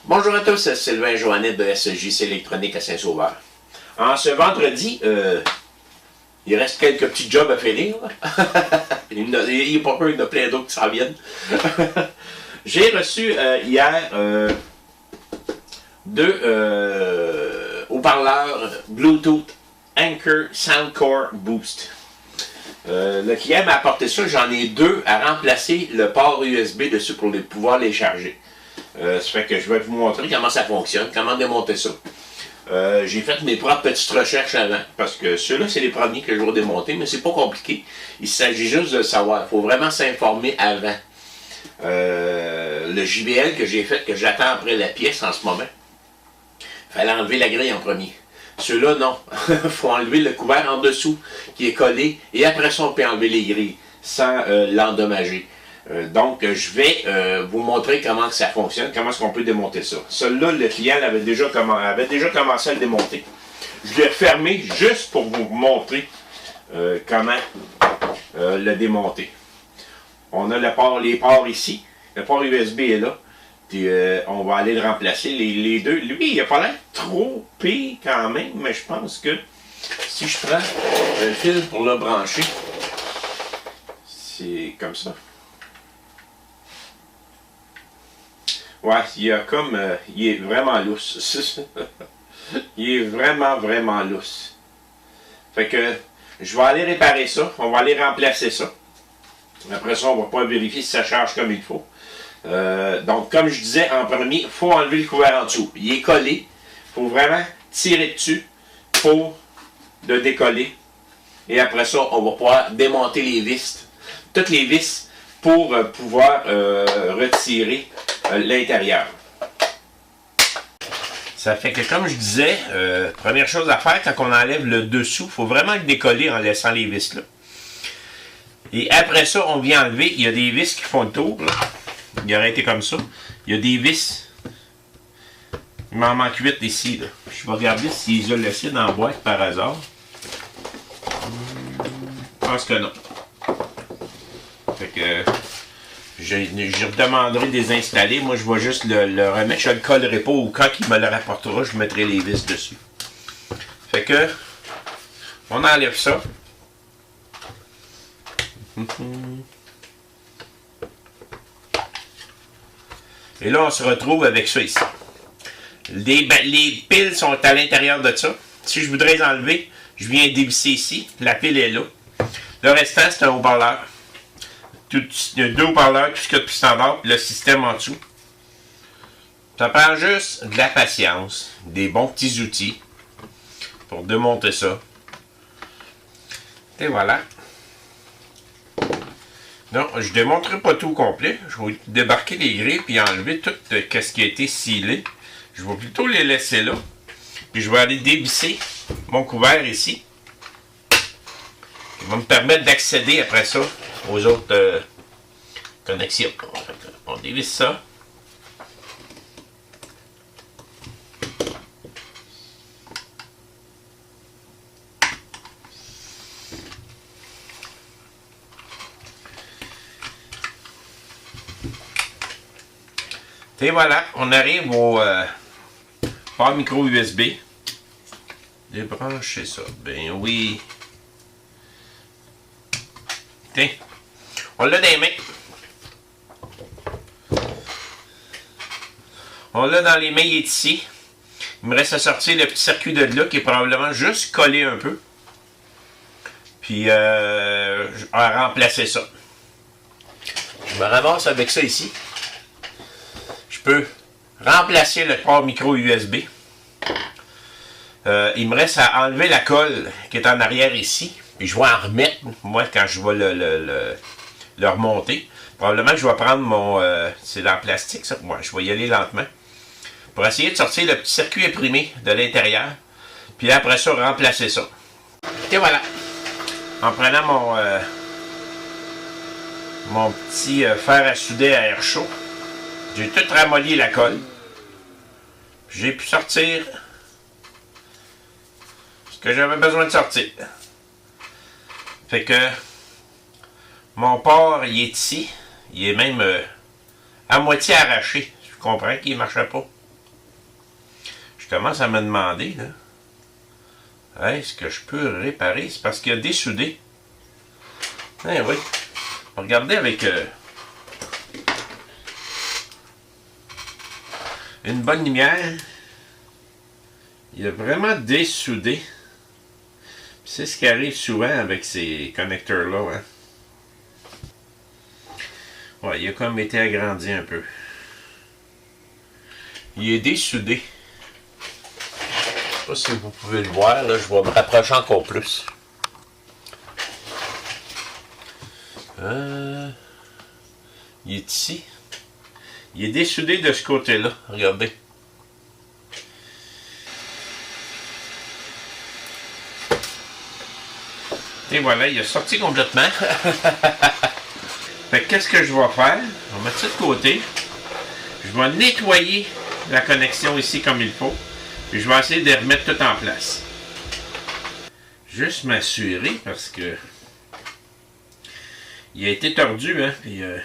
Bonjour à tous, c'est Sylvain Joannet de SJC Électronique à Saint-Sauveur. En ce vendredi, il reste quelques petits jobs à finir. Il n'est pas peu, il y en a plein d'autres qui s'en viennent. J'ai reçu hier deux haut-parleurs Bluetooth Anker Soundcore Boost. Le client m'a apporté ça, j'en ai deux à remplacer le port USB dessus pour pouvoir les charger. Ça fait que je vais vous montrer comment ça fonctionne, comment démonter ça. J'ai fait mes propres petites recherches avant, parce que ceux-là, c'est les premiers que je vais démonter, mais c'est pas compliqué. Il s'agit juste de le savoir. Il faut vraiment s'informer avant. Le JBL que j'ai fait, que j'attends après la pièce en ce moment, il fallait enlever la grille en premier. Ceux-là, non. Il faut enlever le couvert en dessous qui est collé, et après ça, on peut enlever les grilles sans l'endommager. Donc, je vais vous montrer comment ça fonctionne, comment est-ce qu'on peut démonter ça. Celui-là, le client avait déjà commencé à le démonter. Je l'ai refermé juste pour vous montrer comment le démonter. On a les ports ici. Le port USB est là. Puis on va aller le remplacer. Les deux, lui, il n'a pas l'air trop pire quand même, mais je pense que si je prends un fil pour le brancher, c'est comme ça. Ouais, il y a comme... il est vraiment lousse. Il est vraiment lousse. Fait que je vais aller réparer ça. On va aller remplacer ça. Après ça, on va pas vérifier si ça charge comme il faut. Donc, comme je disais en premier, il faut enlever le couvert en dessous. Il est collé. Il faut vraiment tirer dessus pour le décoller. Et après ça, on va pouvoir démonter les vis. Toutes les vis pour pouvoir retirer l'intérieur. Ça fait que, comme je disais, première chose à faire, quand on enlève le dessous, il faut vraiment le décoller en laissant les vis là. Et après ça, on vient enlever, il y a des vis qui font le tour, là. Il aurait été comme ça. Il y a des vis. Il m'en manque 8 ici, là. Je vais regarder s'ils ont laissé dans la boîte par hasard. Je pense que non. Fait que je demanderai de les installer. Moi, je vais juste le remettre. Je ne le collerai pas ou quand il me le rapportera, je mettrai les vis dessus. Fait que on enlève ça. Et là, on se retrouve avec ça ici. Les piles sont à l'intérieur de ça. Si je voudrais les enlever, je viens dévisser ici. La pile est là. Le restant, c'est un haut-parleur. Il y a deux haut-parleurs, tout ce qu'il y a de plus standard, le système en dessous. Ça prend juste de la patience, des bons petits outils pour démonter ça. Et voilà. Non, je ne démonterai pas tout au complet. Je vais débarquer les grilles et enlever tout ce qui a été scellé. Je vais plutôt les laisser là. Puis je vais aller dévisser mon couvert ici. Il va me permettre d'accéder après ça aux autres connexions. On dévisse ça. Et voilà, on arrive au port micro USB. Débrancher ça. Ben oui. Tiens, on l'a dans les mains. On l'a dans les mains, il est ici. Il me reste à sortir le petit circuit de là qui est probablement juste collé un peu. Puis, à remplacer ça. Je me ramasse avec ça ici. Je peux remplacer le port micro USB. Il me reste à enlever la colle qui est en arrière ici. Puis je vais en remettre, moi, quand je vais le remonter. Probablement que je vais prendre mon... c'est en plastique, ça. Moi, je vais y aller lentement. Pour essayer de sortir le petit circuit imprimé de l'intérieur. Puis après ça, remplacer ça. Et voilà. En prenant mon petit fer à souder à air chaud, j'ai tout ramolli la colle. J'ai pu sortir ce que j'avais besoin de sortir. Fait que mon port, il est ici. Il est même à moitié arraché. Je comprends qu'il ne marchait pas. commence à me demander, là, est-ce que je peux réparer? C'est parce qu'il a dessoudé. Eh oui. Regardez avec une bonne lumière. Il a vraiment dessoudé. C'est ce qui arrive souvent avec ces connecteurs-là. Hein? Ouais, il a comme été agrandi un peu. Il est dessoudé. Je sais pas si vous pouvez le voir, là, je vais me rapprocher encore plus. Il est ici. Il est dessoudé de ce côté-là. Regardez. Et voilà, il est sorti complètement. Fait que qu'est-ce que je vais faire? On va mettre ça de côté. Je vais nettoyer la connexion ici comme il faut. Puis je vais essayer de remettre tout en place. Juste m'assurer parce que il a été tordu, hein. Puis je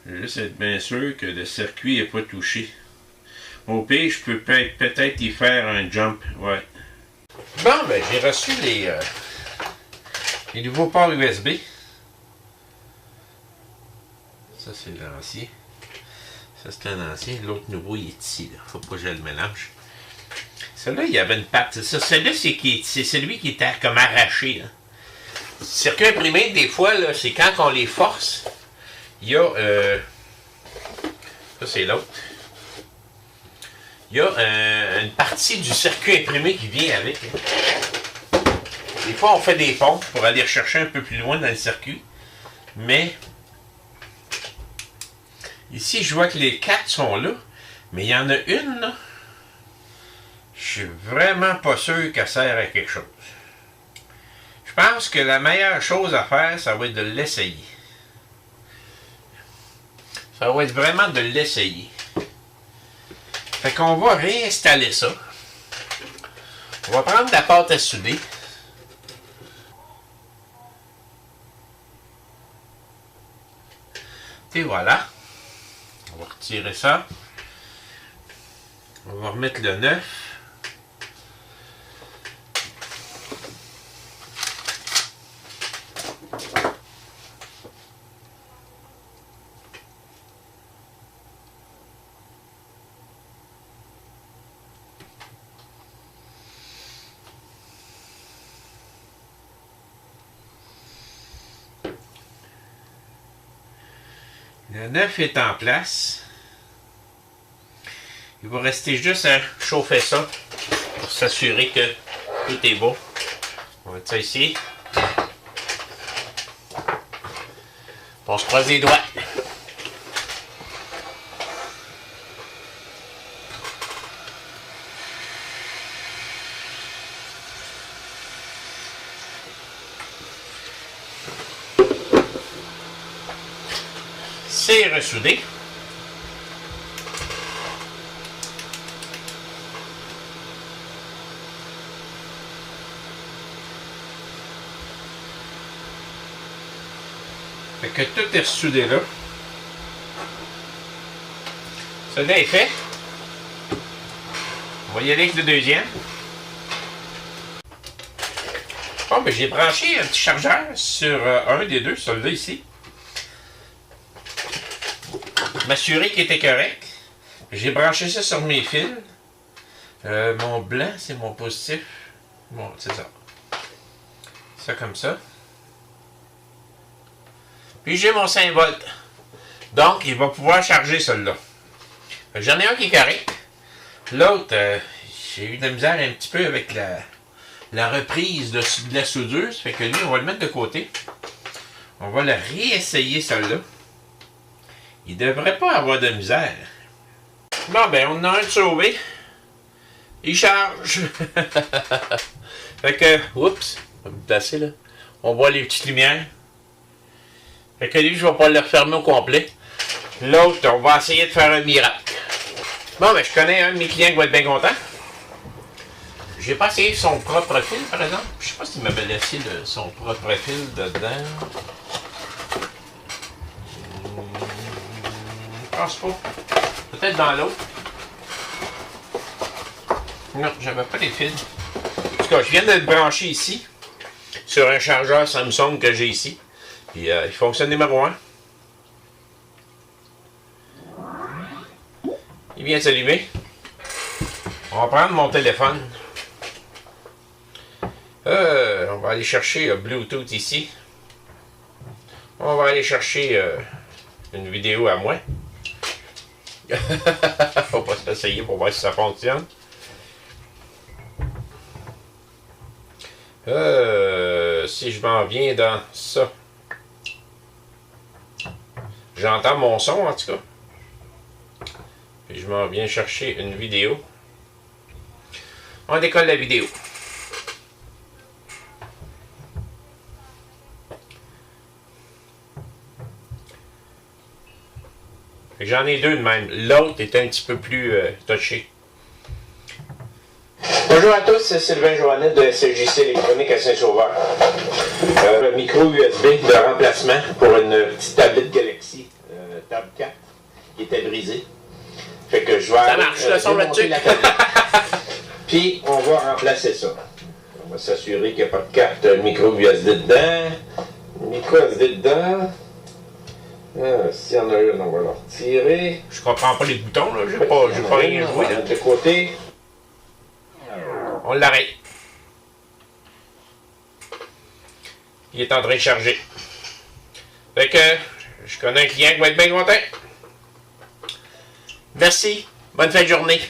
vais juste être bien sûr que le circuit n'est pas touché. Au pire, je peux peut-être y faire un jump. Ouais. Bon, ben j'ai reçu les nouveaux ports USB. Ça, c'est l'ancien. Ça, c'est un ancien. L'autre nouveau, il est ici. Là. Faut pas que je le mélange. Celui-là, il y avait une patte. C'est ça. Celui-là, c'est celui qui était comme arraché. Hein. Circuit imprimé, des fois, c'est quand on les force. Il y a... ça, c'est l'autre. Il y a une partie du circuit imprimé qui vient avec. Hein. Des fois, on fait des pompes pour aller rechercher un peu plus loin dans le circuit. Mais... ici, je vois que les 4 sont là. Mais il y en a une, là. Je suis vraiment pas sûr qu'elle sert à quelque chose. Je pense que la meilleure chose à faire, ça va être de l'essayer. Ça va être vraiment de l'essayer. Fait qu'on va réinstaller ça. On va prendre la pâte à souder. Et voilà. On va retirer ça. On va remettre le neuf. Le neuf est en place. Il va rester juste à chauffer ça pour s'assurer que tout est beau. On va mettre ça ici. On se croise les doigts. C'est ressoudé. Fait que tout est ressoudé là. Celui-là est fait. On va y aller avec le deuxième. Bon, ben j'ai branché un petit chargeur sur un des deux, celui-là ici. M'assurer qu'il était correct. J'ai branché ça sur mes fils. Mon blanc, c'est mon positif. Bon, c'est ça. Ça comme ça. Puis j'ai mon 5 volts. Donc, il va pouvoir charger celui-là. J'en ai un qui est correct. L'autre, j'ai eu de la misère un petit peu avec la reprise de la soudure. Ça fait que lui, on va le mettre de côté. On va le réessayer celui-là. Il devrait pas avoir de misère. Bon, ben, on en a un de sauvé. Il charge. Fait que, oups, on va me placer là. On voit les petites lumières. Fait que lui, je vais pas le refermer au complet. L'autre, on va essayer de faire un miracle. Bon, ben, je connais un de mes clients qui va être bien content. J'ai pas essayé son propre fil, par exemple. Je sais pas s'il m'avait laissé son propre fil dedans. Je pense pas. Peut-être dans l'autre. Non, j'avais pas les fils. En tout cas, je viens de le brancher ici, sur un chargeur Samsung que j'ai ici. Puis il fonctionne numéro 1. Il vient de s'allumer. On va prendre mon téléphone. On va aller chercher Bluetooth ici. On va aller chercher une vidéo à moi. On va s'essayer pour voir si ça fonctionne. Si je m'en viens dans ça. J'entends mon son en tout cas. Puis je m'en viens chercher une vidéo. On décolle la vidéo. J'en ai deux de même. L'autre est un petit peu plus touché. Bonjour à tous, c'est Sylvain Joannet de SJC Électronique à Saint-Sauveur. Un micro USB de remplacement pour une petite tablette Galaxy Tab 4 qui était brisée. Fait que je vais ça marche, le son là-dessus. Puis on va remplacer ça. On va s'assurer qu'il n'y a pas de carte micro USB dedans. Micro USB dedans. S'il y en a une, on va la retirer. Je comprends pas les boutons, là. J'ai pas rien joué. De côté. On l'arrête. Il est en train de charger. Fait que je connais un client qui va être bien content. Merci. Bonne fin de journée.